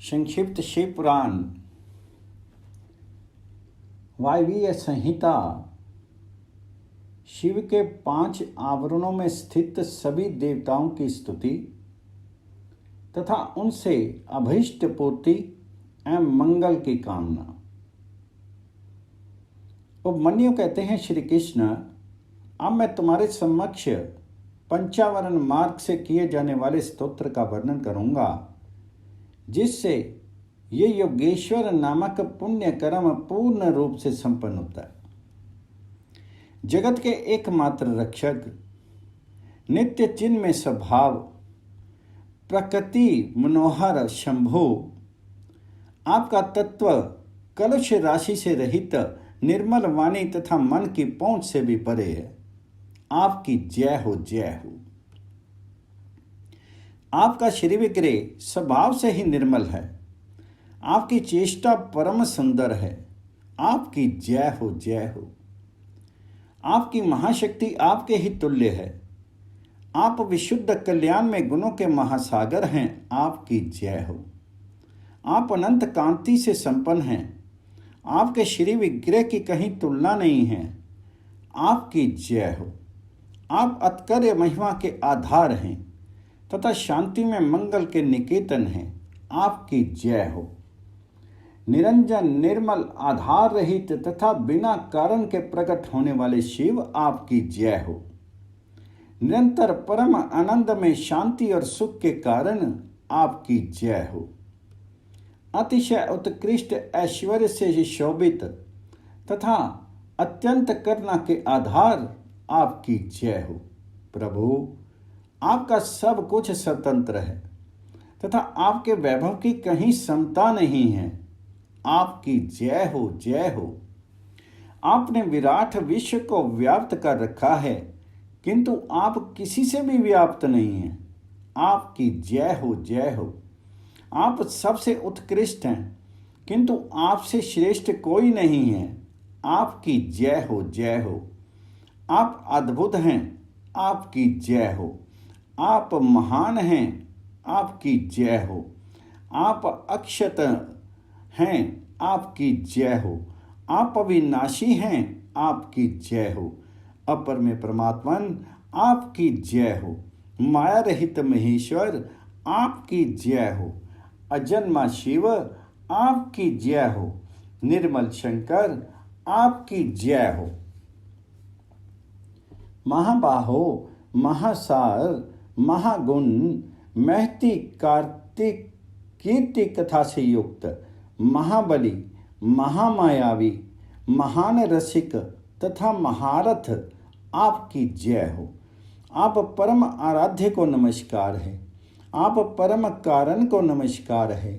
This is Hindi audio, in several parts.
संक्षिप्त शिव पुराण वायवीय संहिता शिव के 5 आवरणों में स्थित सभी देवताओं की स्तुति तथा उनसे अभीष्ट पूर्ति एवं मंगल की कामना। उपमन्यु कहते हैं, श्री कृष्ण, अब मैं तुम्हारे समक्ष पंचावरण मार्ग से किए जाने वाले स्तोत्र का वर्णन करूंगा, जिससे ये योगेश्वर नामक पुण्य कर्म पूर्ण रूप से संपन्न होता है। जगत के एकमात्र रक्षक, नित्य चिन्ह में स्वभाव, प्रकृति मनोहर शंभु, आपका तत्व कलुष राशि से रहित निर्मल वाणी तथा मन की पहुंच से भी परे है। आपकी जय हो, जय हो। आपका श्री विग्रह स्वभाव से ही निर्मल है। आपकी चेष्टा परम सुंदर है। आपकी जय हो, जय हो। आपकी महाशक्ति आपके ही तुल्य है। आप विशुद्ध कल्याण में गुणों के महासागर हैं। आपकी जय हो। आप अनंत कांति से संपन्न हैं। आपके श्री विग्रह की कहीं तुलना नहीं है। आपकी जय हो। आप अतकर्य महिमा के आधार हैं तथा शांति में मंगल के निकेतन हैं। आपकी जय हो। निरंजन, निर्मल, आधार रहित तथा बिना कारण के प्रकट होने वाले शिव, आपकी जय हो। निरंतर परम आनंद में शांति और सुख के कारण आपकी जय हो। अतिशय उत्कृष्ट ऐश्वर्य से शोभित तथा अत्यंत करुणा के आधार आपकी जय हो। प्रभु, आपका सब कुछ स्वतंत्र है तथा आपके वैभव की कहीं समता नहीं है। आपकी जय हो, जय हो। आपने विराट विश्व को व्याप्त कर रखा है, किंतु आप किसी से भी व्याप्त नहीं हैं। आपकी जय हो, जय हो। आप सबसे उत्कृष्ट हैं, किंतु आपसे श्रेष्ठ कोई नहीं है। आपकी जय हो, जय हो। आप अद्भुत हैं। आपकी जय हो। आप महान हैं। आपकी जय हो। आप अक्षत हैं। आपकी जय हो। आप अविनाशी हैं। आपकी जय हो। अपर में परमात्मन, आपकी जय हो। माया रहित महेश्वर, आपकी जय हो। अजन्मा शिव, आपकी जय हो। निर्मल शंकर, आपकी जय हो। महाबाहो, महासार, महागुण, महती कार्तिक कीर्ति कथा से युक्त, महाबली, महामायावी, महान रसिक तथा महारथ, आपकी जय हो। आप परम आराध्य को नमस्कार है। आप परम कारण को नमस्कार है।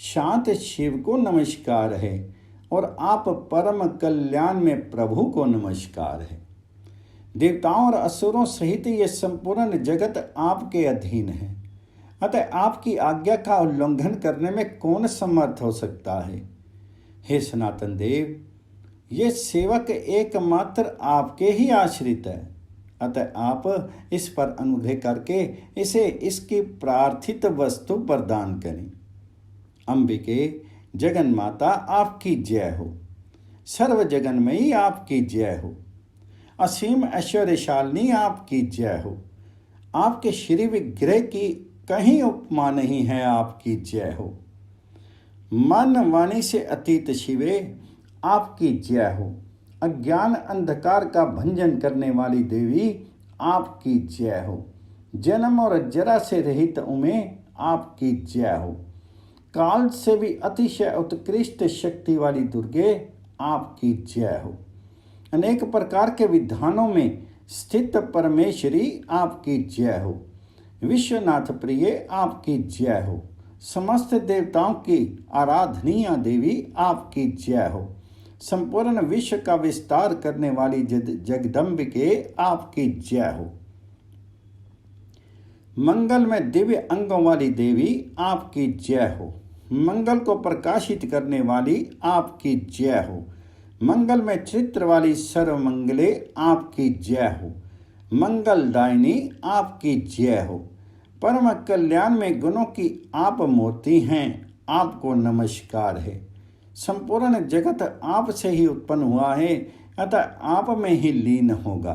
शांत शिव को नमस्कार है। और आप परम कल्याण में प्रभु को नमस्कार है। देवताओं और असुरों सहित ये संपूर्ण जगत आपके अधीन है, अतः आपकी आज्ञा का उल्लंघन करने में कौन समर्थ हो सकता है। हे सनातन देव, ये सेवक एकमात्र आपके ही आश्रित है, अतः आप इस पर अनुग्रह करके इसे इसकी प्रार्थित वस्तु प्रदान करें। अंबिके, जगन माता, आपकी जय हो। सर्व जगन्मयी, आपकी जय हो। असीम ऐश्वर्यशालिनी, आपकी जय हो। आपके श्री विग्रह की कहीं उपमा नहीं है। आपकी जय हो। मन वाणी से अतीत शिवे, आपकी जय हो। अज्ञान अंधकार का भंजन करने वाली देवी, आपकी जय हो। जन्म और जरा से रहित उमे, आपकी जय हो। काल से भी अतिशय उत्कृष्ट शक्ति वाली दुर्गे, आपकी जय हो। अनेक प्रकार के विधानों में स्थित परमेश्वरी, आपकी जय हो। विश्वनाथ प्रिय, आपकी जय हो। समस्त देवताओं की आराधनीय देवी, आपकी जय हो। संपूर्ण विश्व का विस्तार करने वाली जगदम्बिके, आपकी जय हो। मंगल में दिव्य अंगों वाली देवी, आपकी जय हो। मंगल को प्रकाशित करने वाली, आपकी जय हो। मंगल में चित्र वाली सर्वमंगले, आपकी जय हो। मंगलदायिनी, आपकी जय हो। परम कल्याण में गुणों की आप मूर्ति हैं, आपको नमस्कार है। संपूर्ण जगत आपसे ही उत्पन्न हुआ है, अतः आप में ही लीन होगा।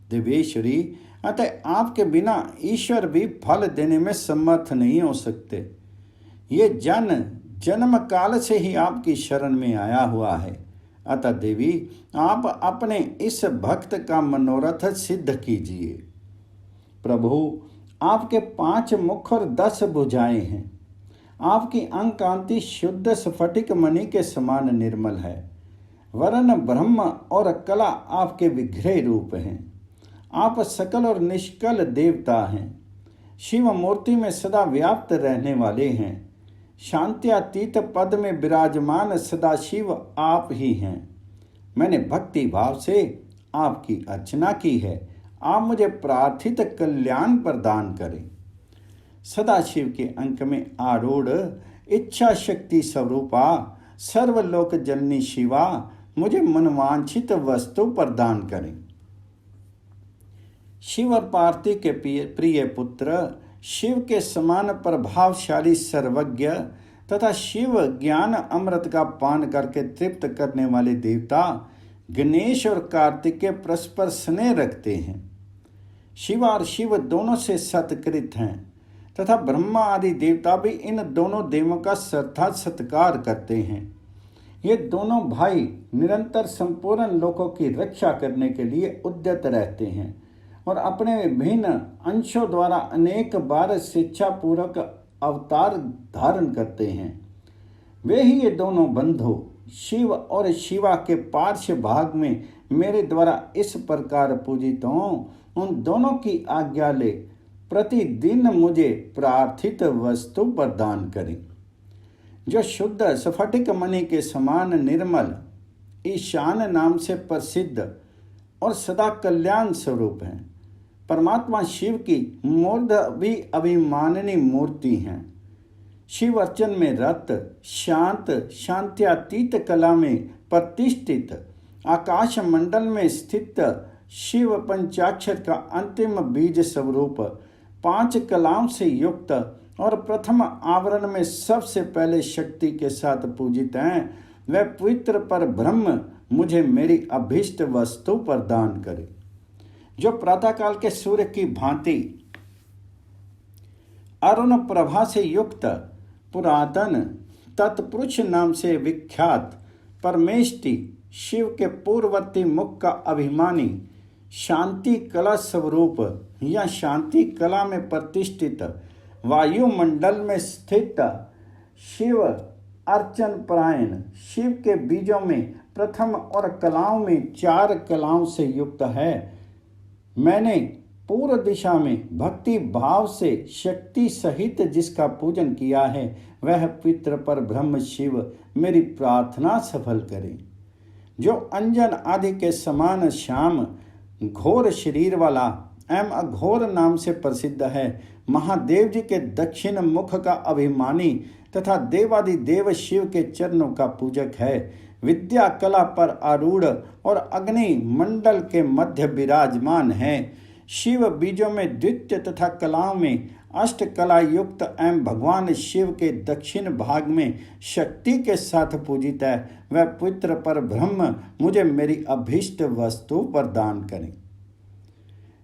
देवेश्वरी, अतः आपके बिना ईश्वर भी फल देने में समर्थ नहीं हो सकते। ये जन्म काल से ही आपकी शरण में आया हुआ है। अतः देवी, आप अपने इस भक्त का मनोरथ सिद्ध कीजिए। प्रभु, आपके 5 मुख और 10 भुजाएं हैं। आपकी अंग कांति शुद्ध स्फटिक मणि के समान निर्मल है। वर्ण ब्रह्म और कला आपके विग्रह रूप हैं। आप सकल और निष्कल देवता हैं। शिव मूर्ति में सदा व्याप्त रहने वाले हैं। शांत्यातीत पद में विराजमान सदाशिव आप ही हैं। मैंने भक्ति भाव से आपकी अर्चना की है। आप मुझे प्रार्थित कल्याण प्रदान करें। सदाशिव के अंक में आरूढ़ इच्छा शक्ति स्वरूपा सर्वलोक जननी शिवा, मुझे मनवांछित वस्तु प्रदान करें। शिव और पार्वती के प्रिय पुत्र, शिव के समान प्रभावशाली सर्वज्ञ तथा शिव ज्ञान अमृत का पान करके तृप्त करने वाले देवता गणेश और कार्तिकेय परस्पर स्नेह रखते हैं। शिव और शिव दोनों से सत्कृत हैं तथा ब्रह्मा आदि देवता भी इन दोनों देवों का श्रद्धा सत्कार करते हैं। ये दोनों भाई निरंतर संपूर्ण लोकों की रक्षा करने के लिए उद्यत रहते हैं और अपने विभिन्न अंशों द्वारा अनेक बार शिक्षा पूर्वक अवतार धारण करते हैं। वे ही ये दोनों बंधु शिव और शिवा के पार्श्व भाग में मेरे द्वारा इस प्रकार पूजित हों, उन दोनों की आज्ञा ले प्रतिदिन मुझे प्रार्थित वस्तु प्रदान करें। जो शुद्ध स्फटिक मणि के समान निर्मल ईशान नाम से प्रसिद्ध और सदा कल्याण स्वरूप हैं। परमात्मा शिव की मूर्ध भी अभिमाननीय मूर्ति हैं। शिव अर्चन में रत शांत शांत्यातीत कला में प्रतिष्ठित आकाश मंडल में स्थित शिव पंचाक्षर का अंतिम बीज स्वरूप 5 कलाओं से युक्त और प्रथम आवरण में सबसे पहले शक्ति के साथ पूजित हैं। वह पवित्र पर ब्रह्म मुझे मेरी अभीष्ट वस्तु प्रदान करे। जो प्रातःकाल के सूर्य की भांति अरुण प्रभा से युक्त पुरातन तत्पुरुष नाम से विख्यात परमेष्टि शिव के पूर्ववर्ती मुख का अभिमानी शांति कला स्वरूप या शांति कला में प्रतिष्ठित वायुमंडल में स्थित शिव अर्चन परायण शिव के बीजों में प्रथम और कलाओं में 4 कलाओं से युक्त है। मैंने पूर्व दिशा में भक्ति भाव से शक्ति सहित जिसका पूजन किया है, वह पवित्र पर ब्रह्म शिव मेरी प्रार्थना सफल करे। जो अंजन आदि के समान श्याम घोर शरीर वाला एवं अघोर नाम से प्रसिद्ध है, महादेव जी के दक्षिण मुख का अभिमानी तथा देवादि देव शिव के चरणों का पूजक है। विद्या कला पर आरूढ़ और अग्नि मंडल के मध्य विराजमान है। शिव बीजों में द्वितीय तथा कलाओं में अष्ट कला युक्त एवं भगवान शिव के दक्षिण भाग में शक्ति के साथ पूजित है। वह पवित्र पर ब्रह्म मुझे मेरी अभीष्ट वस्तु प्रदान करें।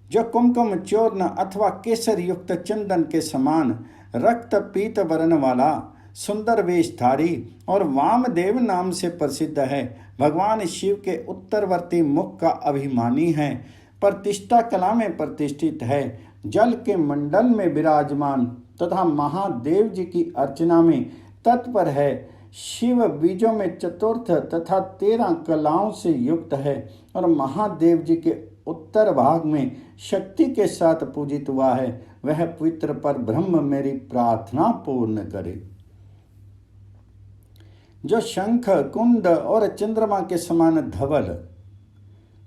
जो कुमकुम चूर्ण अथवा केसर युक्त चंदन के समान रक्त पीत वर्ण वाला सुंदर वेशधारी और वामदेव नाम से प्रसिद्ध है, भगवान शिव के उत्तरवर्ती मुख का अभिमानी है, प्रतिष्ठा कला में प्रतिष्ठित है, जल के मंडल में विराजमान तथा महादेव जी की अर्चना में तत्पर है, शिव बीजों में चतुर्थ तथा 13 कलाओं से युक्त है और महादेव जी के उत्तर भाग में शक्ति के साथ पूजित हुआ है। वह पवित्र पर ब्रह्म मेरी प्रार्थना पूर्ण करे। जो शंख कुंद और चंद्रमा के समान धवल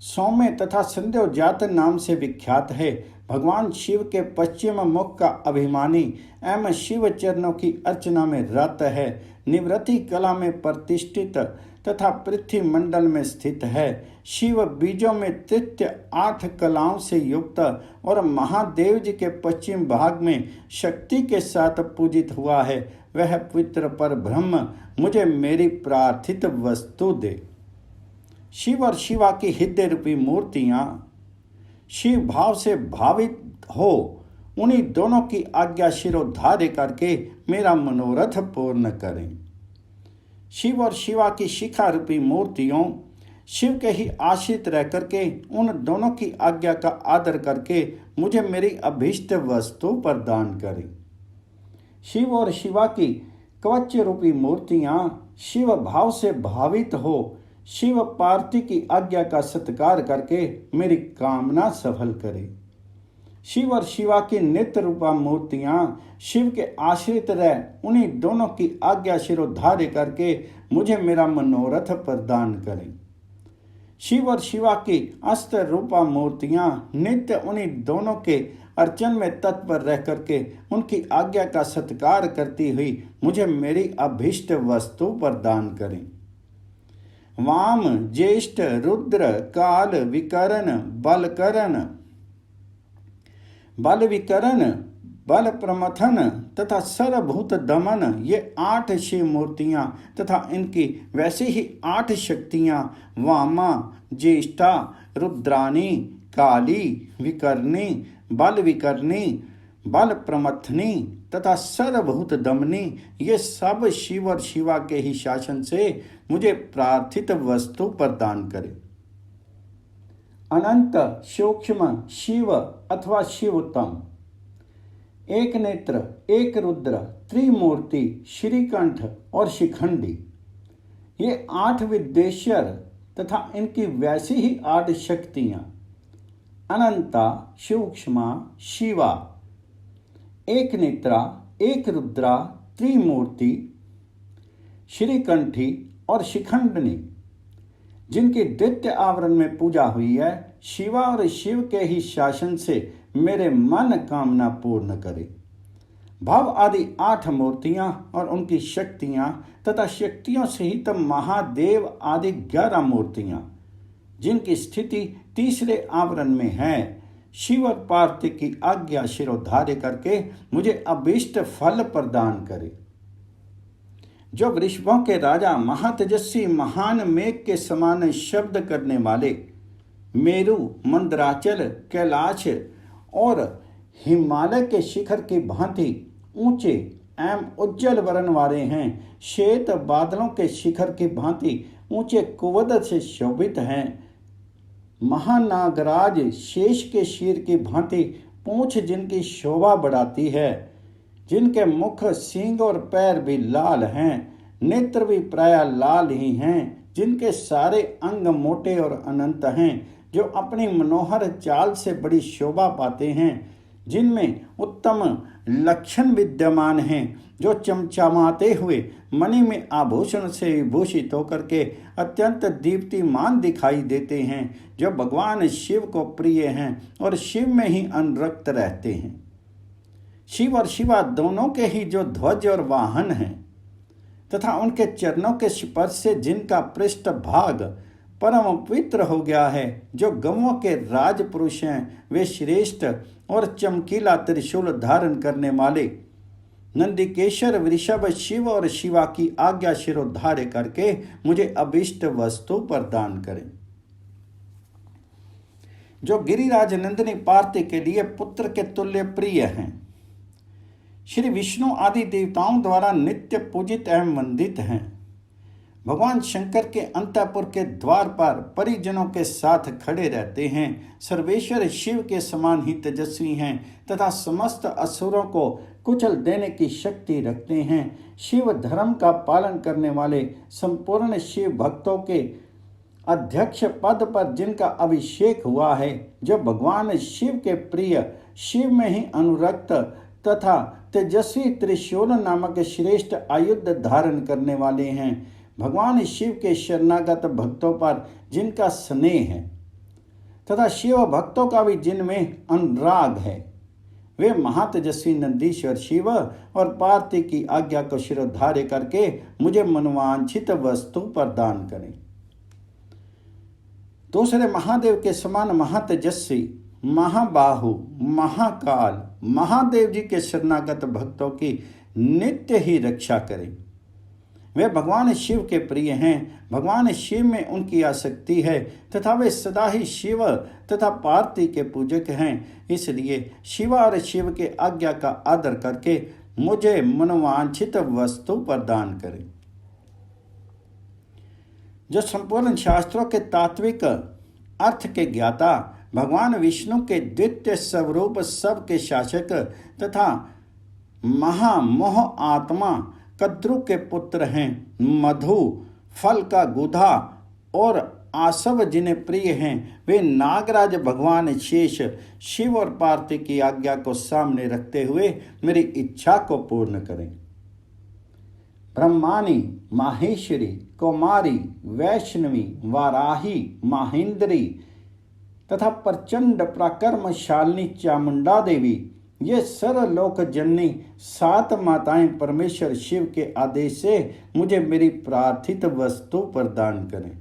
सौम्य तथा संध्योजात नाम से विख्यात है, भगवान शिव के पश्चिम मुख का अभिमानी एवं शिव चरणों की अर्चना में रत है, निवृत्ति कला में प्रतिष्ठित तथा पृथ्वी मंडल में स्थित है। शिव बीजों में तृतीय 8 कलाओं से युक्त और महादेव जी के पश्चिम भाग में शक्ति के साथ पूजित हुआ है। वह पवित्र पर ब्रह्म मुझे मेरी प्रार्थित वस्तु दे। शिव और शिवा की हृदय रूपी मूर्तियां शिव भाव से भावित हो उन्हीं दोनों की आज्ञा शिरोधार्य करके मेरा मनोरथ पूर्ण करें। शिव और शिवा की शिखा रूपी मूर्तियों शिव के ही आश्रित रह करके उन दोनों की आज्ञा का आदर करके मुझे मेरी अभीष्ट वस्तु प्रदान करें। शिव और शिवा की कवच रूपी मूर्तियां शिव भाव से भावित हो शिव पार्वती की आज्ञा का सत्कार करके मेरी कामना सफल करें। शिव और शिवा की नित्य रूपा मूर्तियां शिव के आश्रित रह उन्हीं दोनों की आज्ञा शिरोधार्य करके मुझे मेरा मनोरथ प्रदान करें। शिव और शिवा की अस्त्र रूपा मूर्तियां नित्य उन्हीं दोनों के अर्चन में तत्पर रह करके उनकी आज्ञा का सत्कार करती हुई मुझे मेरी अभीष्ट वस्तु प्रदान करें। वाम ज्येष्ठ रुद्र काल विकरण बलकरण बल विकरण बल प्रमथन तथा सर्वभूत दमन ये 8 शिव मूर्तियां तथा इनकी वैसे ही 8 शक्तियां वामा ज्येष्ठा रुद्राणी काली विकर्णी बल विकर्णी बल प्रमथनी तथा सर्वभूत दमनी ये सब शिव और शिवा के ही शासन से मुझे प्रार्थित वस्तु प्रदान करे। अनंत सूक्ष्म शिव अथवा शिवोत्तम, एक नेत्र, एक रुद्र, त्रिमूर्ति, श्रीकंठ और शिखंडी ये 8 विद्येश्वर तथा इनकी वैसी ही 8 शक्तियां अनंता सूक्ष्मा शिवा, एक नेत्रा, एक रुद्रा, त्रिमूर्ति, श्रीकंठी और शिखंडनी जिनकी द्वितीय आवरण में पूजा हुई है शिवा और शिव के ही शासन से मेरे मन कामना पूर्ण करे। भव आदि 8 मूर्तियां और उनकी शक्तियां तथा शक्तियों सहित महादेव आदि 11 मूर्तियां जिनकी स्थिति तीसरे आवरण में है शिव और पार्वती की आज्ञा शिरोधार्य करके मुझे अभीष्ट फल प्रदान करे। जो वृषभों के राजा महातेजस्वी महान मेघ के समान शब्द करने वाले मेरु, मंदराचल, कैलाश और हिमालय के शिखर की भांति ऊंचे एवं उज्जवल वर्ण वाले हैं, श्वेत बादलों के शिखर की भांति ऊंचे कुवद से शोभित हैं, महानागराज शेष के शीर की भांति पूंछ जिनकी शोभा बढ़ाती है, जिनके मुख, सींग और पैर भी लाल हैं, नेत्र भी प्राय लाल ही हैं, जिनके सारे अंग मोटे और अनंत हैं, जो अपनी मनोहर चाल से बड़ी शोभा पाते हैं, जिनमें उत्तम लक्षण विद्यमान हैं, जो चमचमाते हुए मणि में आभूषण से विभूषित होकर के अत्यंत दीप्तिमान दिखाई देते हैं, जो भगवान शिव को प्रिय हैं और शिव में ही अनुरक्त रहते हैं। शिव और शिवा दोनों के ही जो ध्वज और वाहन हैं तथा उनके चरणों के स्पर्श से जिनका पृष्ठ भाग परम पवित्र हो गया है, जो गौओं के राजपुरुष हैं, वे श्रेष्ठ और चमकीला त्रिशूल धारण करने वाले नंदिकेश्वर वृषभ शिव और शिवा की आज्ञा शिरोधार्य करके मुझे अभीष्ट वस्तु प्रदान करें। जो गिरिराज नंदिनी पार्वती के लिए पुत्र के तुल्य प्रिय हैं, श्री विष्णु आदि देवताओं द्वारा नित्य पूजित एवं वंदित हैं, भगवान शंकर के अंतःपुर के द्वार पर परिजनों के साथ खड़े रहते हैं, सर्वेश्वर शिव के समान ही तेजस्वी हैं तथा समस्त असुरों को कुचल देने की शक्ति रखते हैं, शिव धर्म का पालन करने वाले संपूर्ण शिव भक्तों के अध्यक्ष पद पर जिनका अभिषेक हुआ है, जो भगवान शिव के प्रिय, शिव में ही अनुरक्त तथा तेजस्वी त्रिशूल नामक श्रेष्ठ आयुध धारण करने वाले हैं, भगवान शिव के शरणागत भक्तों पर जिनका स्नेह है तथा शिव भक्तों का भी जिनमें अनुराग है, वे महातेजस्वी नंदीश्वर शिव और पार्वती की आज्ञा को शिरोधार्य करके मुझे मनोवांछित वस्तु प्रदान करें। दूसरे महादेव के समान महातेजस्वी, महाबाहु, महाकाल महादेव जी के शरणागत भक्तों की नित्य ही रक्षा करें। वे भगवान शिव के प्रिय हैं, भगवान शिव में उनकी आसक्ति है तथा वे सदा ही शिव तथा पार्वती के पूजक हैं। इसलिए शिव और शिव के आज्ञा का आदर करके मुझे मनोवांछित वस्तु प्रदान करें। जो संपूर्ण शास्त्रों के तात्विक अर्थ के ज्ञाता, भगवान विष्णु के द्वितीय स्वरूप, सब के शासक तथा महामोह आत्मा कद्रु के पुत्र हैं, मधु फल का गुधा और आसव जिन्हें प्रिय हैं, वे नागराज भगवान शेष शिव और पार्वती की आज्ञा को सामने रखते हुए मेरी इच्छा को पूर्ण करें। ब्रह्मानी, माहेश्वरी, कौमारी, वैष्णवी, वाराही, माहेंद्री तथा प्रचंड पराक्रमशालिनी चामुंडा देवी, ये सर्वलोक जननी 7 माताएं परमेश्वर शिव के आदेश से मुझे मेरी प्रार्थित वस्तु प्रदान करें।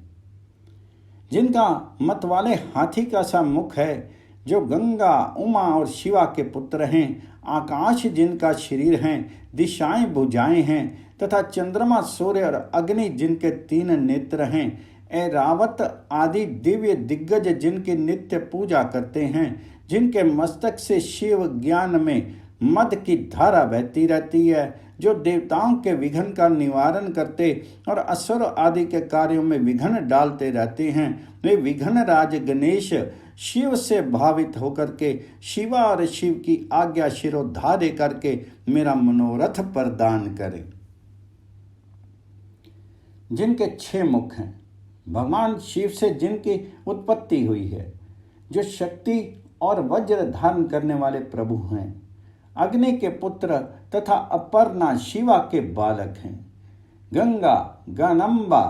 जिनका मत वाले हाथी का सा मुख है, जो गंगा, उमा और शिवा के पुत्र हैं, आकाश जिनका शरीर हैं, दिशाएं भुजाएं हैं तथा चंद्रमा, सूर्य और अग्नि जिनके 3 नेत्र हैं, ऐरावत आदि दिव्य दिग्गज जिनकी नित्य पूजा करते हैं, जिनके मस्तक से शिव ज्ञान में मद की धारा बहती रहती है, जो देवताओं के विघ्न का निवारण करते और असुर आदि के कार्यों में विघ्न डालते रहते हैं, वे विघ्न राज गणेश शिव से भावित होकर के शिवा और शिव की आज्ञा शिरोधार्य करके मेरा मनोरथ प्रदान करें। जिनके 6 मुख हैं, भगवान शिव से जिनकी उत्पत्ति हुई है, जो शक्ति और वज्र धारण करने वाले प्रभु हैं, अग्नि के पुत्र तथा अपर्णा शिवा के बालक हैं, गंगा, गणम्बा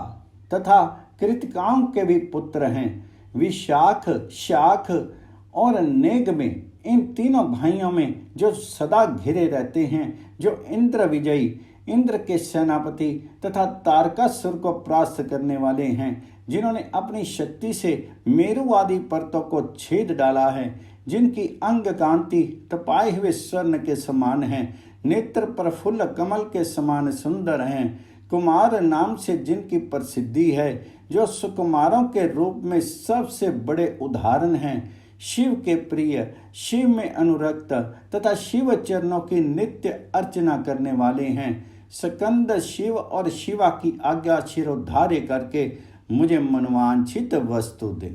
तथा कृतिकाओं के भी पुत्र हैं, विशाख, शाख और नेग में, इन तीनों भाइयों में जो सदा घिरे रहते हैं, जो इंद्र विजयी, इंद्र के सेनापति तथा तारकासुर को परास्त करने वाले हैं, जिन्होंने अपनी शक्ति से मेरु आदि पर्वतों को छेद डाला है, जिनकी अंग कांति तपाए हुए स्वर्ण के समान है, नेत्र प्रफुल्ल कमल के समान सुंदर हैं, कुमार नाम से जिनकी प्रसिद्धि है, जो सुकुमारों के रूप में सबसे बड़े उदाहरण हैं, शिव के प्रिय, शिव में अनुरक्त तथा शिव चरणों की नित्य अर्चना करने वाले हैं, स्कंद शिव और शिवा की आज्ञा शिरोधार्य करके मुझे मनवांछित वस्तु दे।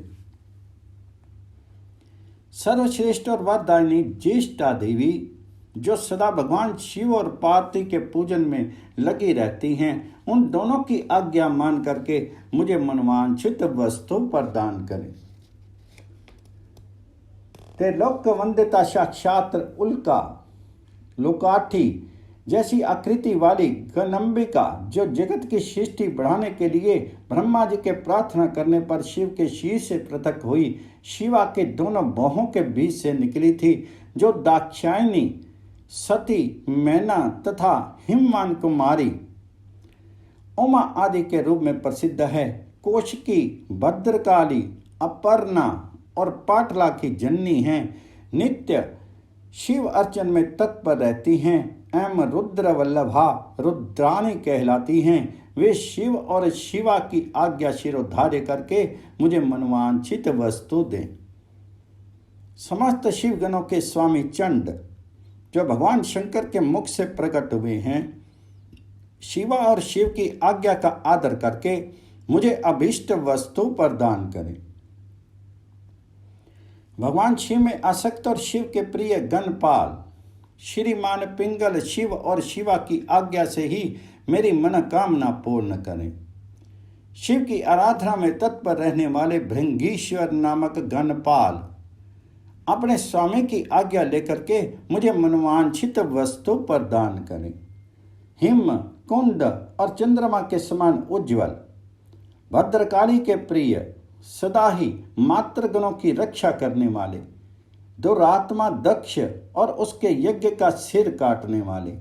सर्वश्रेष्ठ और वरदायिनी ज्येष्ठा देवी, जो सदा भगवान शिव और पार्वती के पूजन में लगी रहती हैं, उन दोनों की आज्ञा मान करके मुझे मनवांछित वस्तु प्रदान करें। त्रिलोक वंदिता साक्षात उल्का लोकाठी जैसी आकृति वाली गणम्बिका, जो जगत की सृष्टि बढ़ाने के लिए ब्रह्मा जी के प्रार्थना करने पर शिव के शीर से पृथक हुई, शिवा के दोनों बाहों के बीच से निकली थी, जो दाक्षायणी, सती, मैना तथा हिमवान कुमारी, उमा आदि के रूप में प्रसिद्ध है, कोशकी, भद्रकाली, अपर्णा और पाटला की जननी हैं, नित्य शिव अर्चन में तत्पर रहती हैं, एवं रुद्र वल्लभा रुद्राणी कहलाती हैं। वे शिव और शिवा की आज्ञा शिरोधार्य करके मुझे मनवांछित वस्तु दें। समस्त शिवगणों के स्वामी चंड, जो भगवान शंकर के मुख से प्रकट हुए हैं, शिवा और शिव की आज्ञा का आदर करके मुझे अभीष्ट वस्तु प्रदान करें। भगवान शिव में आसक्त और शिव के प्रिय गणपाल श्रीमान पिंगल शिव और शिवा की आज्ञा से ही मेरी मनोकामना पूर्ण करें। शिव की आराधना में तत्पर रहने वाले भृंगीश्वर नामक गणपाल अपने स्वामी की आज्ञा लेकर के मुझे मनवांछित वस्तु प्रदान करें। हिम, कुंड और चंद्रमा के समान उज्ज्वल, भद्रकाली के प्रिय, सदा ही मातृगणों की रक्षा करने वाले, दुरात्मा दक्ष और उसके यज्ञ का सिर काटने वाले,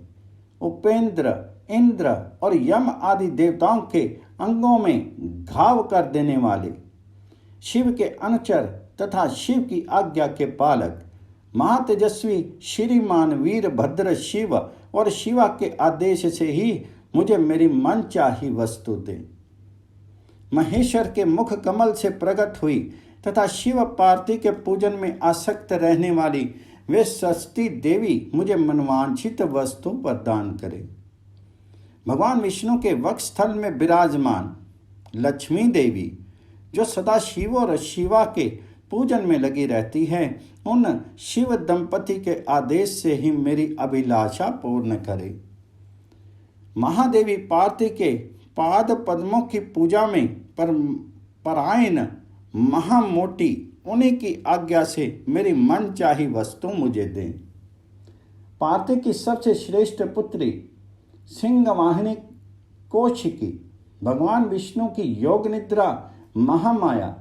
उपेंद्र, इंद्र और यम आदि देवताओं के अंगों में घाव कर देने वाले, शिव के अनुचर तथा शिव की आज्ञा के पालक, महातेजस्वी श्रीमान वीरभद्र शिव और शिवा के आदेश से ही मुझे मेरी मनचाही वस्तु दे। महेश्वर के मुख कमल से प्रकट हुई तथा शिव पार्वती के पूजन में आसक्त रहने वाली वे षष्ठी देवी मुझे मनवांछित वस्तु प्रदान करे। भगवान विष्णु के वक्षस्थल में विराजमान लक्ष्मी देवी जो सदा शिव और शिवा के पूजन में लगी रहती है, उन शिव दंपति के आदेश से ही मेरी अभिलाषा पूर्ण करे। महादेवी पार्वती के पाद पद्मों की पूजा में परायण महामोटी उन्हीं की आज्ञा से मेरी मनचाही वस्तु मुझे दें। पार्वती की सबसे श्रेष्ठ पुत्री सिंहवाहिनी कौशिकी भगवान विष्णु की योग निद्रा महामाया,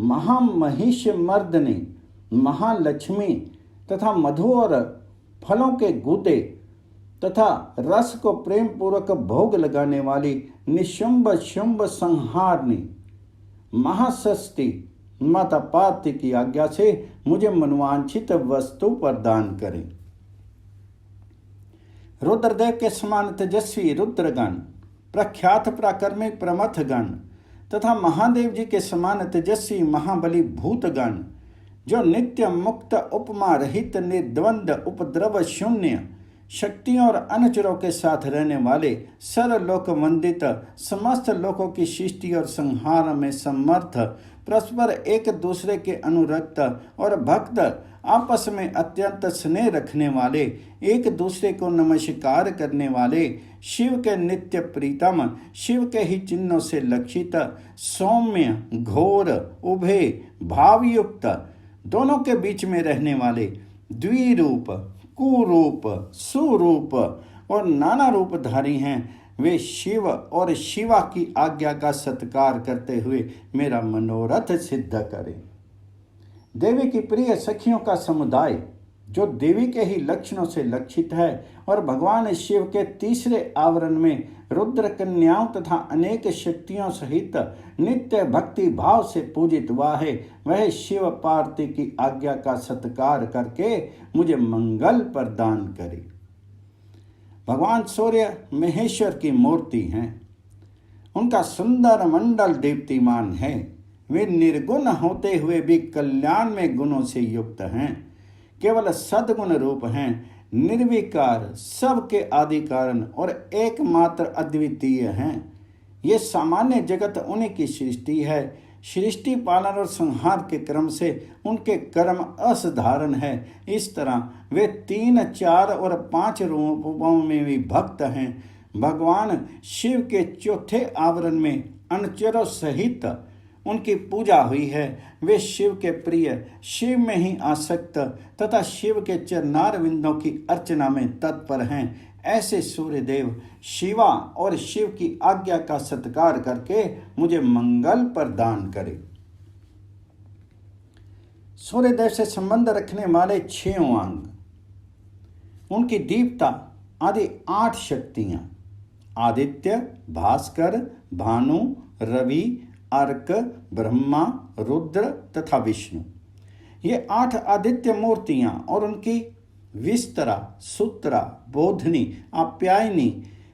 महामहिष मर्दनी, महालक्ष्मी तथा मधु और फलों के गूदे तथा रस को प्रेम पूर्वक भोग लगाने वाली निशुंभ शुंभ संहारनी महाषष्ठी माता पार्वती की आज्ञा से मुझे मनवांछित वस्तु प्रदान करें। रुद्रदेव के समान तेजस्वी रुद्रगण, प्रख्यात पराक्रमिक प्रमथगण तथा महादेव जी के समान तेजस्वी महाबली भूतगण जो नित्य मुक्त उपमा रहित निर्द्वंद उपद्रव शून्य शक्तियों और अनुचरों के साथ रहने वाले सर्वलोक वंदित समस्त लोकों की सृष्टि और संहार में समर्थ परस्पर एक दूसरे के अनुरक्त और भक्त आपस में अत्यंत स्नेह रखने वाले एक दूसरे को नमस्कार करने वाले शिव के नित्य प्रीतम शिव के ही चिन्हों से लक्षित सौम्य घोर उभय भावयुक्त दोनों के बीच में रहने वाले द्विरूप कुरूप सुरूप और नाना रूपधारी हैं, वे शिव और शिवा की आज्ञा का सत्कार करते हुए मेरा मनोरथ सिद्ध करें। देवी की प्रिय सखियों का समुदाय जो देवी के ही लक्षणों से लक्षित है और भगवान शिव के तीसरे आवरण में रुद्र कन्याओं तथा अनेक शक्तियों सहित नित्य भक्ति भाव से पूजित हुआ है, वह शिव पार्वती की आज्ञा का सत्कार करके मुझे मंगल प्रदान करे। भगवान सूर्य महेश्वर की मूर्ति हैं, उनका सुंदर मंडल दीप्तिमान है। वे निर्गुण होते हुए भी कल्याण में गुणों से युक्त हैं, केवल सद्गुण रूप हैं, निर्विकार सबके आदि कारण और एकमात्र अद्वितीय हैं। ये सामान्य जगत उन्हीं की सृष्टि है। सृष्टि पालन और संहार के क्रम से उनके कर्म असाधारण है। इस तरह वे 3, 4 और 5 रूपों में भी भक्त हैं। भगवान शिव के चौथे आवरण में अनुचरों सहित उनकी पूजा हुई है। वे शिव के प्रिय, शिव में ही आसक्त तथा शिव के चरणारविंदों की अर्चना में तत्पर हैं। ऐसे सूर्यदेव शिवा और शिव की आज्ञा का सत्कार करके मुझे मंगल प्रदान करे। सूर्यदेव से संबंध रखने वाले 6 अंग, उनकी दीप्ता आदि 8 शक्तियां आदित्य, भास्कर, भानु, रवि, अर्क, ब्रह्मा, रुद्र तथा विष्णु, ये 8 आदित्य मूर्तियां और उनकी विस्तरा, सूत्रा, बोधनी, आप्यायनी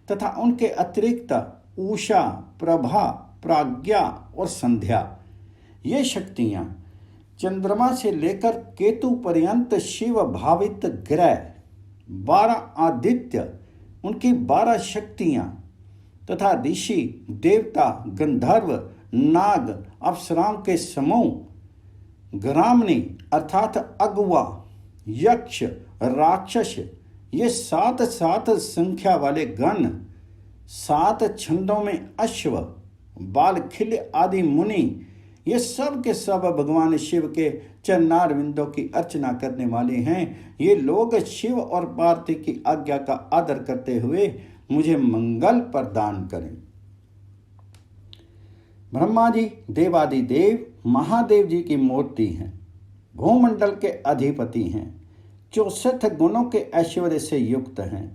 तथा उनके अतिरिक्त उषा, प्रभा, प्राज्ञा और संध्या, ये शक्तियां चंद्रमा से लेकर केतु पर्यंत शिव भावित ग्रह, 12 आदित्य, उनकी 12 शक्तियां तथा ऋषि, देवता, गंधर्व, नाग, अप्सराओं के समूह, ग्रामणी अर्थात अगुआ, यक्ष, राक्षस, ये 7 संख्या वाले गण, 7 छंदों में अश्व, बालखिल्य आदि मुनि, ये सब के सब भगवान शिव के चरणारविंदों की अर्चना करने वाले हैं। ये लोग शिव और पार्वती की आज्ञा का आदर करते हुए मुझे मंगल प्रदान करें। ब्रह्मा जी देवादिदेव महादेव जी की मूर्ति हैं। भूमंडल के अधिपति हैं, 64 गुणों के ऐश्वर्य से युक्त हैं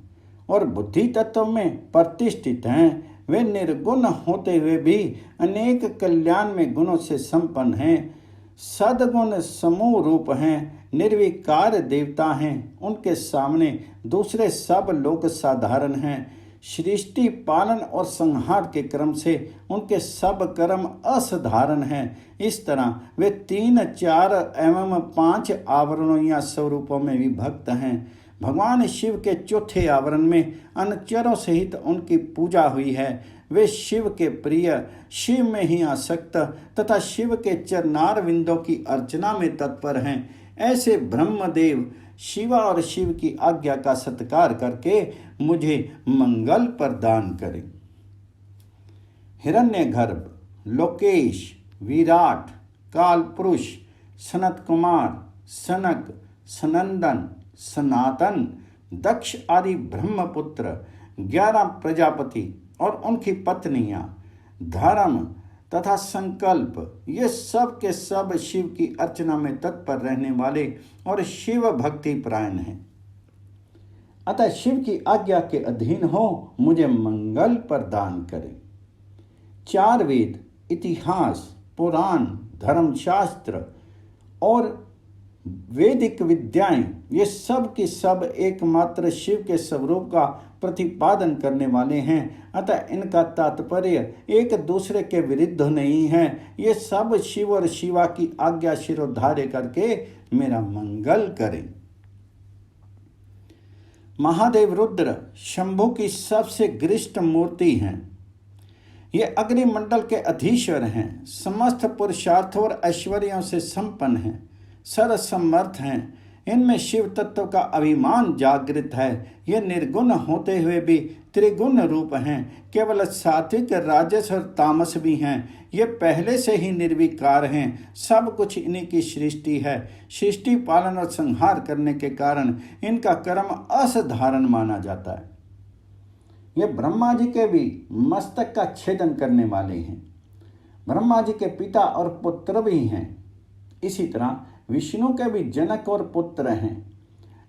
और बुद्धि तत्व में प्रतिष्ठित हैं। वे निर्गुण होते हुए भी अनेक कल्याण में गुणों से संपन्न हैं, सद्गुण समूह रूप हैं, निर्विकार देवता हैं। उनके सामने दूसरे सब लोग साधारण हैं। सृष्टि पालन और संहार के क्रम से उनके सब कर्म असाधारण हैं। इस तरह वे 3, 4 एवं 5 आवरणों या स्वरूपों में विभक्त हैं। भगवान शिव के चौथे आवरण में अनुचरों सहित उनकी पूजा हुई है। वे शिव के प्रिय, शिव में ही आसक्त तथा शिव के चरणार विंदों की अर्चना में तत्पर हैं। ऐसे ब्रह्मदेव शिवा और शिव की आज्ञा का सत्कार करके मुझे मंगल प्रदान करें। हिरण्यगर्भ, लोकेश, विराट, कालपुरुष, सनत कुमार, सनक, सनंदन, सनातन, दक्ष आदि ब्रह्मपुत्र, 11 प्रजापति और उनकी पत्नियां, धर्म तथा संकल्प, ये सब के सब शिव की अर्चना में तत्पर रहने वाले और शिव भक्ति परायण हैं। अतः शिव की आज्ञा के अधीन हो मुझे मंगल प्रदान करें। 4 वेद, इतिहास, पुराण, धर्मशास्त्र और वैदिक विद्याएं, ये सब की सब एकमात्र शिव के स्वरूप का प्रतिपादन करने वाले हैं। अतः इनका तात्पर्य एक दूसरे के विरुद्ध नहीं है। ये सब शिव और शिवा की आज्ञा शिरोधार्य करके मेरा मंगल करें। महादेव रुद्र शंभु की सबसे गरिष्ठ मूर्ति हैं। ये अग्निमंडल के अधीश्वर हैं, समस्त पुरुषार्थों और ऐश्वर्यों से संपन्न हैं, सर्वसमर्थ हैं। इनमें शिव तत्व का अभिमान जागृत है। ये निर्गुण होते हुए भी त्रिगुण रूप हैं, केवल सात्विक, राजस और तामस भी हैं। ये पहले से ही निर्विकार हैं, सब कुछ इन्हीं की सृष्टि है। सृष्टि पालन और संहार करने के कारण इनका कर्म असाधारण माना जाता है। ये ब्रह्मा जी के भी मस्तक का छेदन करने वाले हैं। ब्रह्मा जी के पिता और पुत्र भी हैं। इसी तरह विष्णु के भी जनक और पुत्र हैं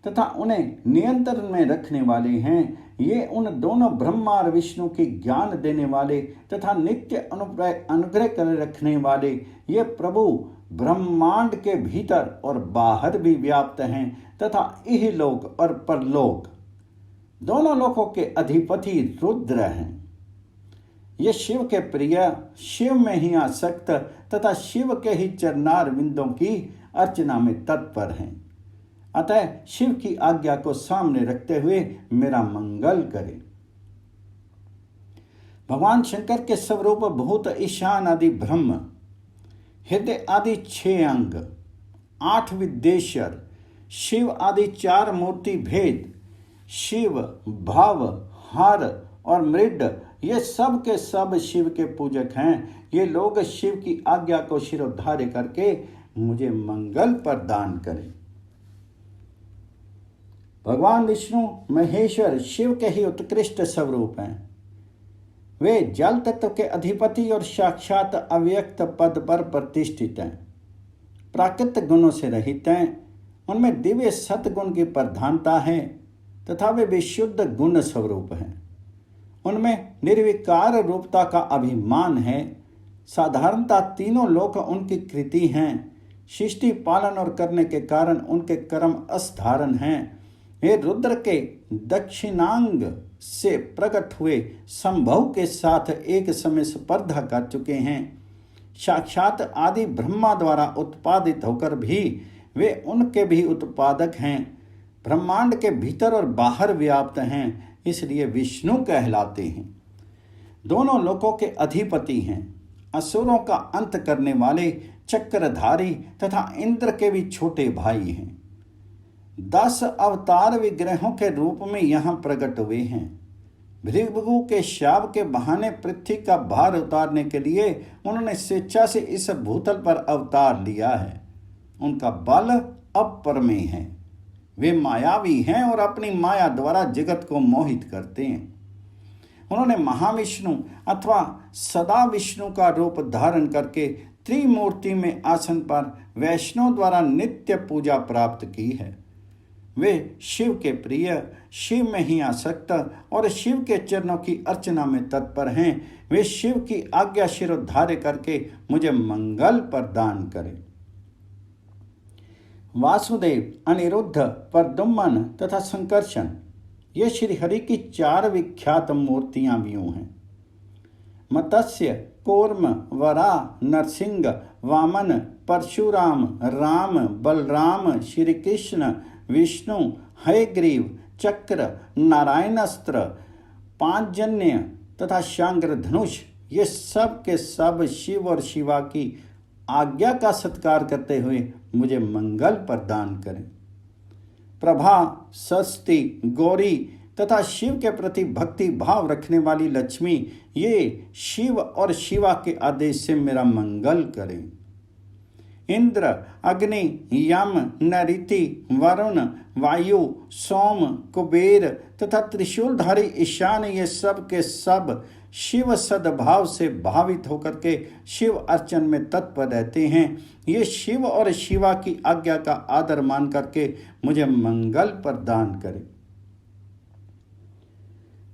तथा उन्हें नियंत्रण में रखने वाले हैं। ये उन दोनों ब्रह्मा और विष्णु की ज्ञान देने वाले तथा नित्य अनुग्रह कर रखने वाले ये प्रभु ब्रह्मांड के भीतर और बाहर भी व्याप्त हैं तथा इहलोक और परलोक दोनों लोकों के अधिपति रुद्र हैं। ये शिव के प्रिय, शिव में ही आसक्त तथा शिव के ही चरणार विंदों की अर्चना में तत्पर हैं। अतः शिव की आज्ञा को सामने रखते हुए मेरा मंगल करें। भगवान शंकर के स्वरूप भूत, ईशान आदि ब्रह्म, हृदय आदि 6 अंग, 8 विद्येश्वर, शिव आदि 4 मूर्ति भेद, शिव, भाव, हर और मृड, ये सब के सब शिव के पूजक हैं। ये लोग शिव की आज्ञा को शिरोधार्य करके मुझे मंगल प्रदान करें। भगवान विष्णु महेश्वर शिव के ही उत्कृष्ट स्वरूप हैं। वे जल तत्व के अधिपति और साक्षात अव्यक्त पद पर प्रतिष्ठित हैं, प्राकृतिक गुणों से रहित हैं। उनमें दिव्य सतगुण की प्रधानता है तथा वे विशुद्ध गुण स्वरूप हैं। उनमें निर्विकार रूपता का अभिमान है। साधारणता तीनों लोक उनकी कृति हैं। सृष्टि पालन और करने के कारण उनके कर्म असाधारण हैं। वे रुद्र के दक्षिणांग से प्रकट हुए संभव के साथ एक समय स्पर्धा कर चुके हैं। साक्षात आदि ब्रह्मा द्वारा उत्पादित होकर भी वे उनके भी उत्पादक हैं। ब्रह्मांड के भीतर और बाहर व्याप्त हैं, इसलिए विष्णु कहलाते हैं। दोनों लोकों के अधिपति हैं। असुरों का अंत करने वाले चक्रधारी तथा इंद्र के भी छोटे भाई हैं। 10 अवतार विग्रहों के रूप में यहाँ प्रकट हुए हैं। भृगु के शाप के बहाने पृथ्वी का भार उतारने के लिए उन्होंने स्वेच्छा से इस भूतल पर अवतार लिया है। उनका बल अपरमेय है। वे मायावी हैं और अपनी माया द्वारा जगत को मोहित करते हैं। उन्होंने महाविष्णु अथवा सदा विष्णु का रूप धारण करके त्रिमूर्ति में आसन पर वैष्णव द्वारा नित्य पूजा प्राप्त की है। वे शिव के प्रिय, शिव में ही आसक्त और शिव के चरणों की अर्चना में तत्पर हैं। वे शिव की आज्ञा शिरोधार्य करके मुझे मंगल प्रदान करें। वासुदेव, अनिरुद्ध, प्रद्युम्न तथा संकर्षण, ये श्री हरि की 4 विख्यात मूर्तियां भी हैं। मत्स्य, कूर्म, वराह, नरसिंह, वामन, परशुराम, राम, बलराम, श्री कृष्ण, विष्णु, हयग्रीव, चक्र, नारायणास्त्र, पांचजन्य तथा शांग्र धनुष, ये सब के सब शिव और शिवा की आज्ञा का सत्कार करते हुए मुझे मंगल प्रदान करें। प्रभा, सरस्वती, गौरी तथा शिव के प्रति भक्ति भाव रखने वाली लक्ष्मी, ये शिव और शिवा के आदेश से मेरा मंगल करें। इंद्र, अग्नि, यम, नरिति, वरुण, वायु, सोम, कुबेर तथा त्रिशूलधारी ईशान, ये सब के सब शिव सद्भाव से भावित होकर के शिव अर्चन में तत्पर रहते हैं। ये शिव और शिवा की आज्ञा का आदर मान करके मुझे मंगल प्रदान करें।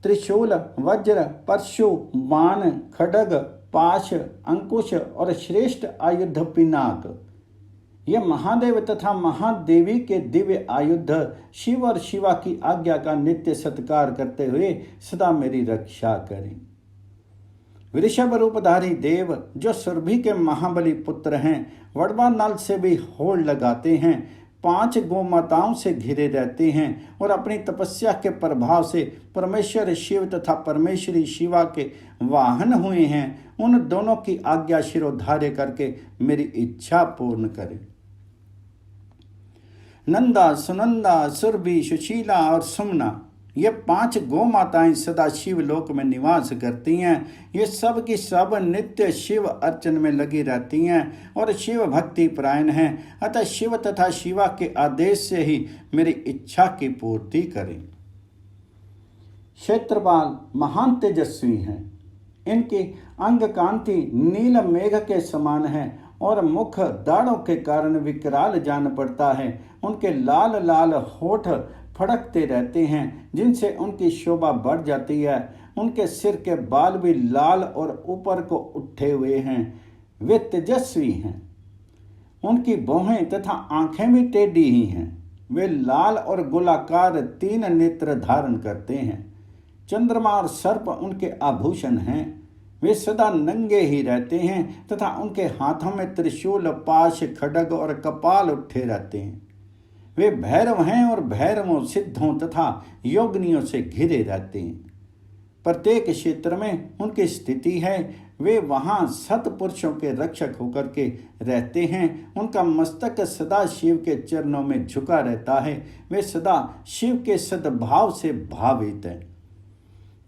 त्रिशूल, वज्र, परशु, बाण, खड्ग, पाश, अंकुश और श्रेष्ठ आयुध पिनाक, ये महादेव तथा महादेवी के दिव्य आयुध शिव और शिवा की आज्ञा का नित्य सत्कार करते हुए सदा मेरी रक्षा करें। वृषभ रूपधारी देव, जो सुरभि के महाबली पुत्र हैं, वड़वा नल से भी होड़ लगाते हैं, 5 गोमाताओं से घिरे रहते हैं और अपनी तपस्या के प्रभाव से परमेश्वर शिव तथा परमेश्वरी शिवा के वाहन हुए हैं, उन दोनों की आज्ञा शिरोधार्य करके मेरी इच्छा पूर्ण करें। नंदा, सुनंदा, सुरभि, सुशीला और सुमना, ये 5 गौ माताएं सदा शिव लोक में निवास करती हैं। ये सब की सब नित्य शिव अर्चन में लगी रहती हैं और शिव भक्ति परायण हैं। अतः शिव तथा शिवा के आदेश से ही मेरी इच्छा की पूर्ति करें। क्षेत्रपाल महान तेजस्वी हैं। इनकी अंग कांति नील मेघ के समान है और मुख दाढ़ों के कारण विकराल जान पड़ता है। उनके लाल लाल होठ फड़कते रहते हैं, जिनसे उनकी शोभा बढ़ जाती है। उनके सिर के बाल भी लाल और ऊपर को उठे हुए हैं। वे तेजस्वी हैं। उनकी भौहें तथा आंखें भी टेढ़ी ही हैं। वे लाल और गोलाकार 3 नेत्र धारण करते हैं। चंद्रमा और सर्प उनके आभूषण हैं। वे सदा नंगे ही रहते हैं तथा उनके हाथों में त्रिशूल, पाश, खड्ग और कपाल उठे रहते हैं। वे भैरव हैं और भैरवों, सिद्धों तथा योगिनियों से घिरे रहते हैं। प्रत्येक क्षेत्र में उनकी स्थिति है। वे वहाँ सतपुरुषों के रक्षक होकर के रहते हैं। उनका मस्तक सदा शिव के चरणों में झुका रहता है। वे सदा शिव के सद्भाव से भावित हैं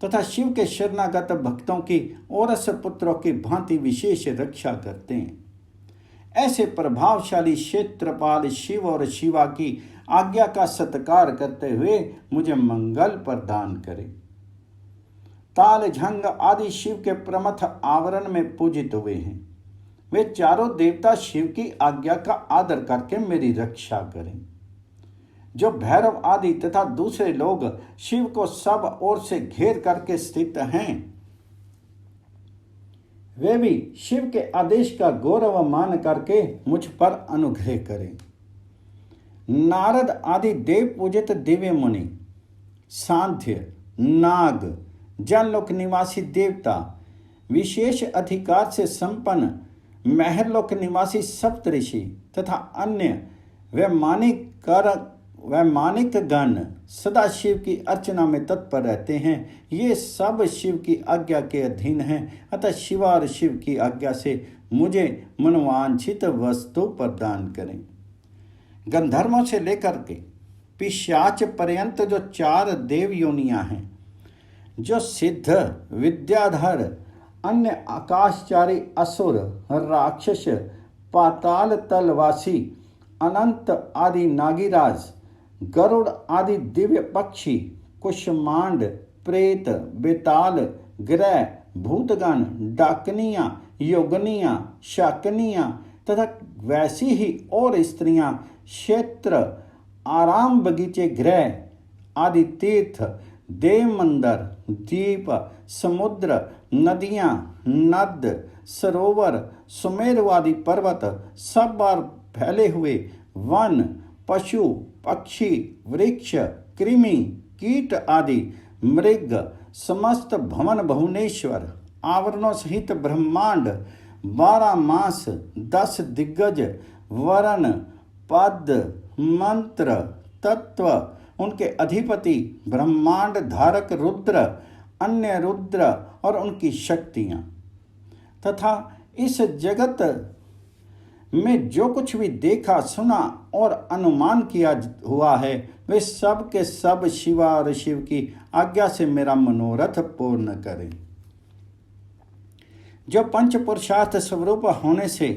तथा शिव के शरणागत भक्तों की औरस पुत्रों की भांति विशेष रक्षा करते हैं। ऐसे प्रभावशाली क्षेत्रपाल शिव और शिवा की आज्ञा का सत्कार करते हुए मुझे मंगल प्रदान करें। ताल, झंग आदि शिव के प्रमथ आवरण में पूजित हुए हैं। वे चारों देवता शिव की आज्ञा का आदर करके मेरी रक्षा करें। जो भैरव आदि तथा दूसरे लोग शिव को सब ओर से घेर करके स्थित हैं, वे भी शिव के आदेश का गौरव मान करके मुझ पर अनुग्रह करें। नारद आदि देव पूजित दिव्य मुनि, सांध्य, नाग, जनलोक निवासी देवता, विशेष अधिकार से संपन्न महरलोक निवासी सप्तऋषि तथा अन्य वैमानिक गण सदा शिव की अर्चना में तत्पर रहते हैं। ये सब शिव की आज्ञा के अधीन हैं। अतः शिवा और शिव की आज्ञा से मुझे मनोवांछित वस्तु प्रदान करें। गंधर्वों से लेकर के पिशाच पर्यंत जो 4 देव योनियां हैं, जो सिद्ध, विद्याधर, अन्य आकाशचारी असुर, राक्षस, पाताल तलवासी, अनंत आदि नागीराज, गरुड़ आदि दिव्य पक्षी, कुष्मांड, प्रेत, बेताल, ग्रह, भूतगण, डाकनियां, योगनियाँ, शाकनियाँ तथा वैसी ही और स्त्रियाँ क्षेत्र, आराम बगीचे, गृह आदि, तीर्थ, देव मंदिर, द्वीप, समुद्र, नदियाँ, नद, सरोवर, सुमेरुआदि पर्वत, सब बार फैले हुए वन, पशु, पक्षी, वृक्ष, कृमि, कीट आदि, मृग, समस्त भवन भुवनेश्वर, आवरणों सहित ब्रह्मांड, 12 मास, 10 दिग्गज, वरण, पद, मंत्र, तत्व, उनके अधिपति, ब्रह्मांड धारक रुद्र, अन्य रुद्र और उनकी शक्तियाँ, तथा इस जगत में जो कुछ भी देखा, सुना और अनुमान किया हुआ है, वे सब के सब शिवा और शिव की आज्ञा से मेरा मनोरथ पूर्ण करें। जो पंच पुरुषार्थ स्वरूप होने से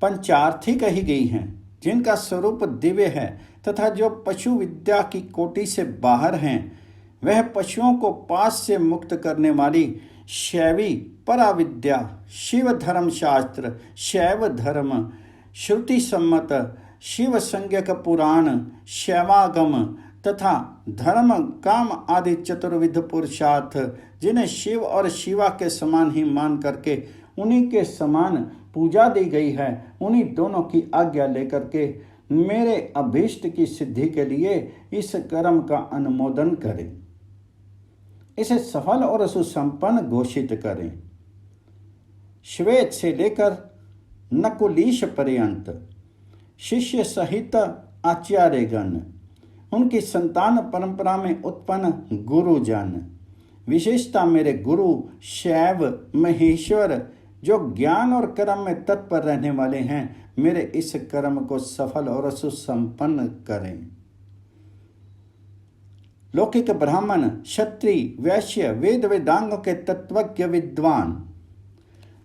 पंचार्थी कही गई हैं, जिनका स्वरूप दिव्य है तथा जो पशु विद्या की कोटि से बाहर हैं, वह पशुओं को पास से मुक्त करने वाली शैवी पराविद्या, शिव धर्म शास्त्र, शैव धर्म, श्रुति सम्मत, शिव संज्ञक पुराण, शैवागम तथा धर्म, काम आदि चतुर्विध पुरुषार्थ, जिन्हें शिव और शिवा के समान ही मान करके उन्हीं के समान पूजा दी गई है, उन्हीं दोनों की आज्ञा लेकर के मेरे अभीष्ट की सिद्धि के लिए इस कर्म का अनुमोदन करें, इसे सफल और सुसंपन्न घोषित करें। श्वेत से लेकर नकुलीश पर्यंत शिष्य सहित आचार्यगण, उनकी संतान परंपरा में उत्पन्न गुरुजन, विशेषता मेरे गुरु शैव महेश्वर, जो ज्ञान और कर्म में तत्पर रहने वाले हैं, मेरे इस कर्म को सफल और सुसंपन्न करें। लौकिक ब्राह्मण, क्षत्रिय, वैश्य, वेद वेदांगों के तत्वज्ञ विद्वान,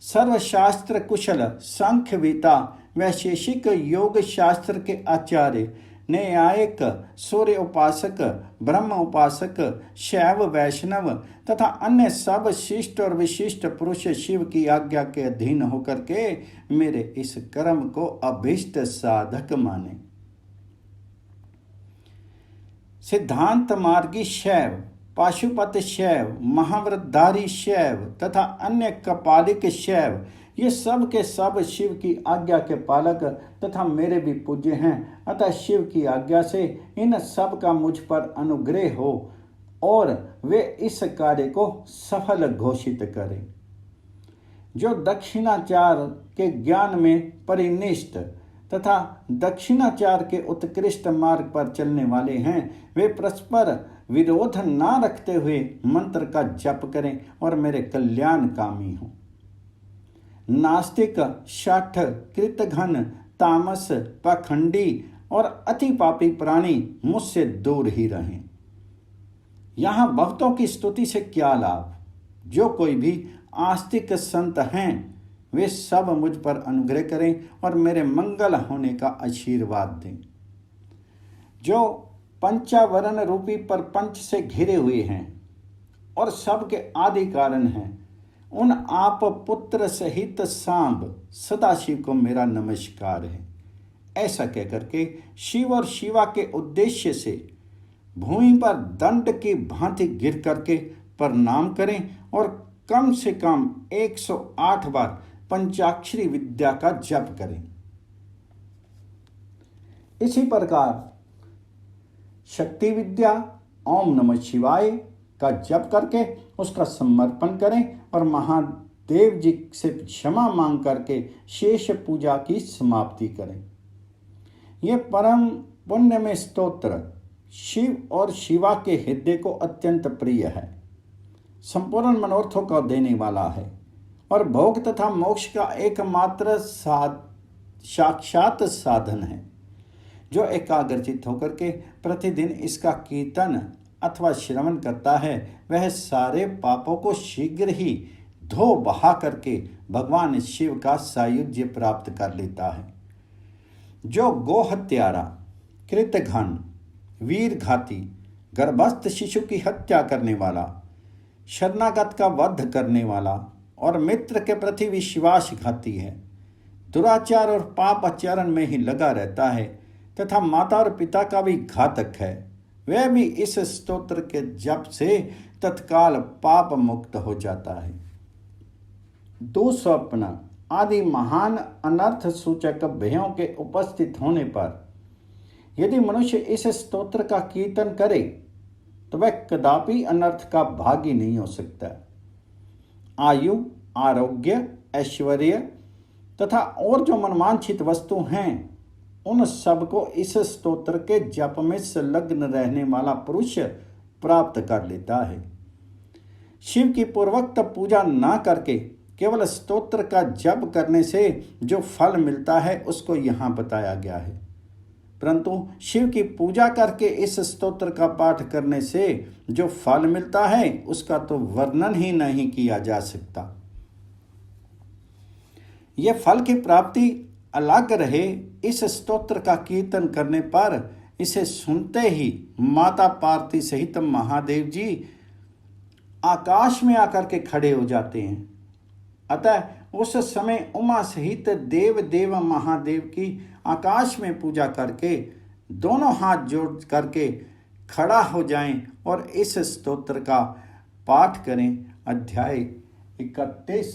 सर्वशास्त्र कुशल, सांख्यवेता, वैशेषिक योग शास्त्र के आचार्य, न्यायिक, सूर्य उपासक, ब्रह्म उपासक, शैव वैष्णव तथा अन्य सब शिष्ट और विशिष्ट पुरुष शिव की आज्ञा के अधीन होकर के मेरे इस कर्म को अभीष्ट साधक माने। सिद्धांत मार्गी शैव, पाशुपत शैव, महाव्रतधारी शैव तथा अन्य कपालिक शैव, ये सब के सब शिव की आज्ञा के पालक तथा मेरे भी पूज्य हैं। अतः शिव की आज्ञा से इन सब का मुझ पर अनुग्रह हो और वे इस कार्य को सफल घोषित करें। जो दक्षिणाचार के ज्ञान में परिनिष्ठ तथा दक्षिणाचार के उत्कृष्ट मार्ग पर चलने वाले हैं, वे परस्पर विरोध ना रखते हुए मंत्र का जप करें और मेरे कल्याण कामी हों। नास्तिक, शाठ, कृतघ्न, तामस, पाखंडी और अति पापी प्राणी मुझसे दूर ही रहें। यहाँ भक्तों की स्तुति से क्या लाभ? जो कोई भी आस्तिक संत हैं, वे सब मुझ पर अनुग्रह करें और मेरे मंगल होने का आशीर्वाद दें। जो पंचावरण रूपी परपंच से घिरे हुए हैं और सबके आदि कारण हैं, उन आप पुत्र सहित सांब सदाशिव को मेरा नमस्कार है। ऐसा कहकर के शिव और शिवा के उद्देश्य से भूमि पर दंड की भांति गिर करके प्रणाम करें और कम से कम 108 बार पंचाक्षरी विद्या का जप करें। इसी प्रकार शक्ति विद्या ओम नमः शिवाय का जप करके उसका समर्पण करें और महादेव जी से क्षमा मांग करके शेष पूजा की समाप्ति करें। यह परम पुण्य में स्तोत्र शिव और शिवा के हृदय को अत्यंत प्रिय है, संपूर्ण मनोरथों का देने वाला है और भोग तथा मोक्ष का एकमात्र साक्षात साधन है। जो एकाग्रचित होकर के प्रतिदिन इसका कीर्तन अथवा श्रवण करता है, वह सारे पापों को शीघ्र ही धो बहा करके भगवान शिव का सायुज्य प्राप्त कर लेता है। जो गोहत्यारा, कृतघ्न, वीरघाती, गर्भस्थ शिशु की हत्या करने वाला, शरणागत का वध करने वाला और मित्र के प्रति विश्वासघाती है, दुराचार और पाप आचरण में ही लगा रहता है तथा माता और पिता का भी घातक है, वह भी इस स्तोत्र के जप से तत्काल पाप मुक्त हो जाता है। दुस्वप्न आदि महान अनर्थ सूचक भयों के उपस्थित होने पर यदि मनुष्य इस स्तोत्र का कीर्तन करे तो वह कदापि अनर्थ का भागी नहीं हो सकता। आयु, आरोग्य, ऐश्वर्य तथा और जो मनवांछित वस्तु हैं, उन सब को इस स्तोत्र के जप में संलग्न रहने वाला पुरुष प्राप्त कर लेता है। शिव की पूर्वोक्त पूजा ना करके केवल स्तोत्र का जप करने से जो फल मिलता है उसको यहाँ बताया गया है, परंतु शिव की पूजा करके इस स्तोत्र का पाठ करने से जो फल मिलता है उसका तो वर्णन ही नहीं किया जा सकता। यह फल की प्राप्ति अलग रहे, इस स्तोत्र का कीर्तन करने पर इसे सुनते ही माता पार्वती सहित महादेव जी आकाश में आकर के खड़े हो जाते हैं। अतः उस समय उमा सहित देव महादेव की आकाश में पूजा करके दोनों हाथ जोड़ करके खड़ा हो जाएं और इस स्तोत्र का पाठ करें। अध्याय 31।